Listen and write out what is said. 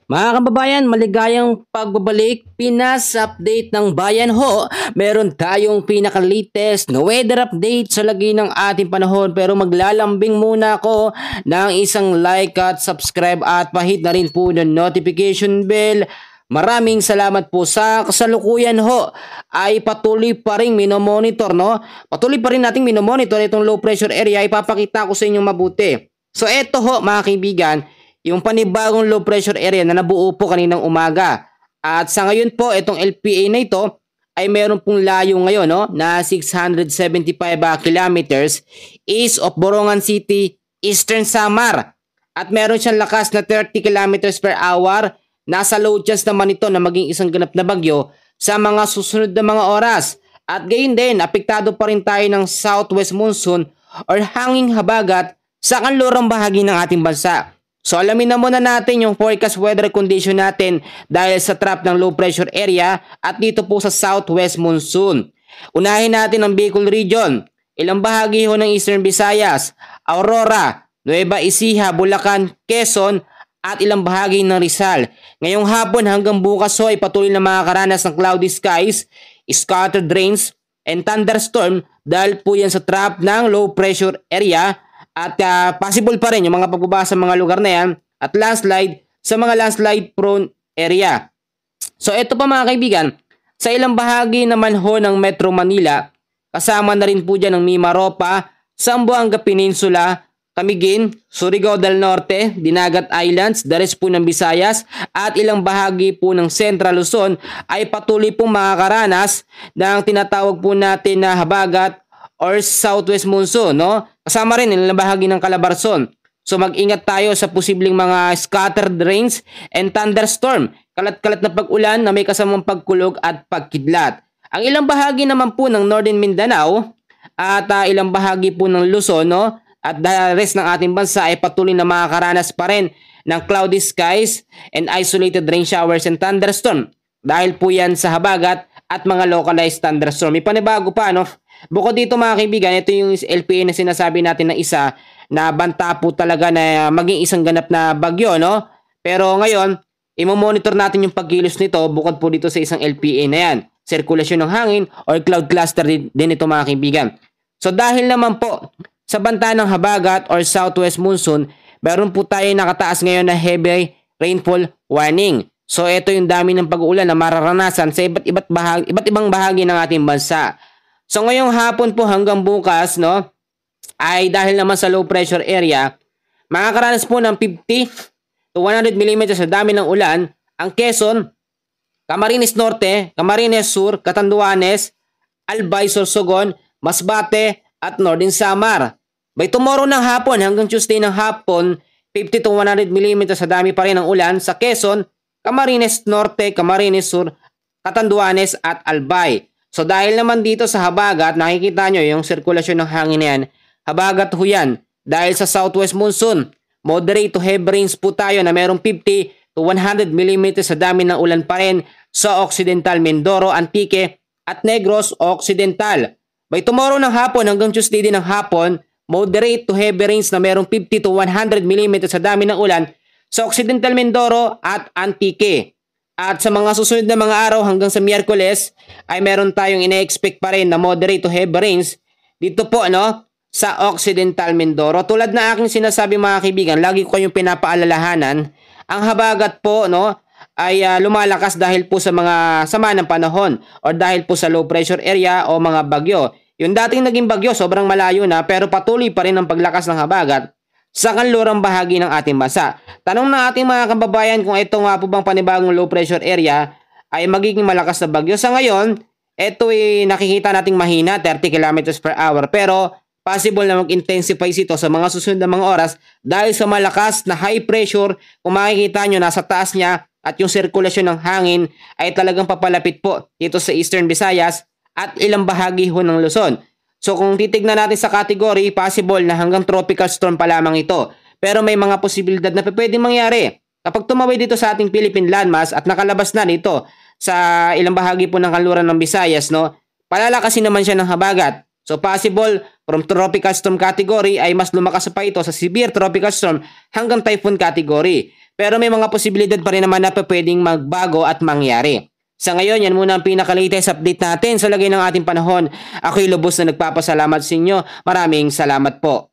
Mga kababayan, maligayang pagbabalik, Pinas Update ng Bayan ho. Meron tayong pinaka-latest na weather update sa lagi ng ating panahon. Pero maglalambing muna ako ng isang like at subscribe at pahit na rin po ng notification bell. Maraming salamat po sa kasalukuyan ho. Ay patuloy pa rin minomonitor, no? Patuloy pa rin nating minomonitor itong low pressure area. Ipapakita ko sa inyong mabuti. So eto ho mga kaibigan, yung panibagong low pressure area na nabuo po kaninang umaga. At sa ngayon po, itong LPA na ito ay meron pong layo ngayon, no, na 675 kilometers east of Borongan City, Eastern Samar. At meron siyang lakas na 30 kilometers per hour. Nasa low chance naman ito na maging isang ganap na bagyo sa mga susunod na mga oras. At gayon din, apektado pa rin tayo ng southwest monsoon or hanging habagat sa kanlurang bahagi ng ating bansa. So alamin na muna natin yung forecast weather condition natin dahil sa trap ng low pressure area at dito po sa southwest monsoon. Unahin natin ang Bicol region, ilang bahagi ho ng Eastern Visayas, Aurora, Nueva Ecija, Bulacan, Quezon at ilang bahagi ng Rizal. Ngayong hapon hanggang bukas ho ay patuloy na makakaranas ng cloudy skies, scattered rains and thunderstorm dahil po yan sa trap ng low pressure area. At possible pa rin yung mga pagbaba sa mga lugar na yan at landslide sa mga landslide prone area. So ito pa mga kaibigan, sa ilang bahagi naman ho ng Metro Manila, kasama na rin po dyan ng Mimaropa, Zamboanga Peninsula, Camiguin, Surigao del Norte, Dinagat Islands, Dares po ng Visayas at ilang bahagi po ng Central Luzon ay patuloy pong makakaranas ng tinatawag po natin na habagat or southwest monsoon, no? Kasama rin ilang bahagi ng Calabarzon. So mag-ingat tayo sa posibleng mga scattered rains and thunderstorm. Kalat-kalat na pag-ulan na may kasamang pagkulog at pagkidlat. Ang ilang bahagi naman po ng Northern Mindanao at ilang bahagi po ng Luzon, no? At the rest ng ating bansa ay patuloy na makakaranas pa rin ng cloudy skies and isolated rain showers and thunderstorm. Dahil po yan sa habagat at mga localized thunderstorm. May panibago pa, no? Bukod dito mga kaibigan, ito yung LPA na sinasabi natin na isa na banta po talaga na maging isang ganap na bagyo, no? Pero ngayon, imo-monitor natin yung pagkilos nito bukod po dito sa isang LPA na yan. Sirkulasyon ng hangin or cloud cluster din ito mga kaibigan. So dahil naman po sa banta ng habagat or southwest monsoon, meron po tayo nakataas ngayon na heavy rainfall warning. So ito yung dami ng pag-uulan na mararanasan sa iba't ibang bahagi ng ating bansa. So ngayong hapon po hanggang bukas, no, ay dahil naman sa low pressure area, makakaranas po ng 50 to 100 mm sa dami ng ulan ang Quezon, Camarines Norte, Camarines Sur, Catanduanes, Albay, Sorsogon, Masbate at Northern Samar. By tomorrow ng hapon hanggang Tuesday ng hapon, 50 to 100 mm sa dami pa rin ng ulan sa Quezon, Camarines Norte, Camarines Sur, Catanduanes at Albay. So dahil naman dito sa habagat, nakikita nyo yung sirkulasyon ng hangin na yan, habagat ho yan. Dahil sa southwest monsoon, moderate to heavy rains po tayo na merong 50 to 100 mm sa dami ng ulan pa rin sa Occidental Mindoro, Antique at Negros Occidental. By tomorrow ng hapon hanggang Tuesday din ng hapon, moderate to heavy rains na merong 50 to 100 mm sa dami ng ulan sa Occidental Mindoro at Antique. At sa mga susunod na mga araw hanggang sa Miyerkules ay meron tayong ine-expect pa rin na moderate to heavy rains dito po, no, sa Occidental Mindoro. Tulad na aking sinasabi mga kaibigan, lagi ko kayong pinapaalalahanan, ang habagat po, no, ay lumalakas dahil po sa mga sama ng panahon or dahil po sa low pressure area o mga bagyo. Yung dating naging bagyo sobrang malayo na pero patuloy pa rin ang paglakas ng habagat sa kanlurang bahagi ng ating bansa. Tanong ng ating mga kababayan kung ito nga po bang panibagong low pressure area ay magiging malakas na bagyo. Sa ngayon, ito ay nakikita nating mahina, 30 kilometers per hour. Pero possible na mag-intensify ito sa mga susunod na mga oras dahil sa malakas na high pressure. Kung makikita nyo, nasa taas niya at yung sirkulasyon ng hangin ay talagang papalapit po dito sa Eastern Visayas at ilang bahagi ho ng Luzon. So kung titignan natin sa category, possible na hanggang tropical storm pa lamang ito. Pero may mga posibilidad na pwedeng mangyari. Kapag tumawid dito sa ating Philippine landmass at nakalabas na nito sa ilang bahagi po ng kanluran ng Visayas, no, palalakasin naman siya ng habagat. So possible from tropical storm category ay mas lumakas pa ito sa severe tropical storm hanggang typhoon category. Pero may mga posibilidad pa rin naman na pwedeng magbago at mangyari. Sa ngayon, yan muna ang pinaka-latest update natin sa lagay ng ating panahon. Ako'y lubos na nagpapasalamat sa inyo. Maraming salamat po.